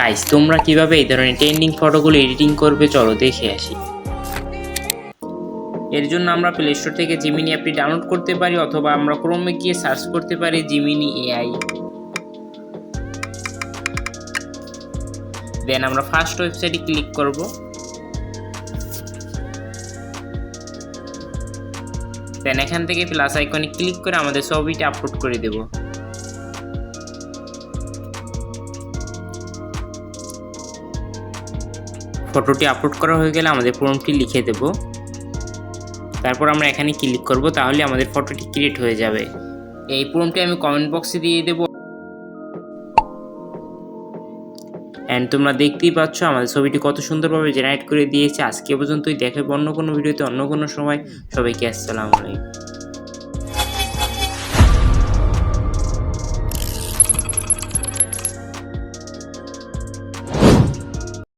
Guys, তোমরা কিভাবে এই ধরনের ট্রেন্ডিং ফটোগুলো এডিটিং করবে চলো দেখে আসি। এর জন্য আমরা প্লে স্টোর থেকে জিমিনি অ্যাপটি ডাউনলোড করতে পারি অথবা আমরা ক্রোমে গিয়ে সার্চ করতে পারি জিমিনি এআই। দেন আমরা ফার্স্ট ওয়েবসাইটে ক্লিক করব। দেন এখান থেকে প্লাস আইকনে ক্লিক করে আমাদের ছবিটা আপলোড করে দেব। ফটোটি আপলোড করা হয়ে গেলে আমাদের প্রম্পটটি লিখে দেব। তারপর আমরা এখানে ক্লিক করব, তাহলে আমাদের ফটোটি ক্রিয়েট হয়ে যাবে। এই প্রম্পটটি আমি কমেন্ট বক্সে দিয়ে দেব। এন্ড তোমরা দেখতেই পাচ্ছ আমাদের ছবিটি কত সুন্দরভাবে জেনারেট করে দিয়েছে। আজকে পর্যন্তই, দেখা হবে অন্য কোনো ভিডিওতে অন্য কোনো সময়। সবাইকে আসসালামু আলাইকুম।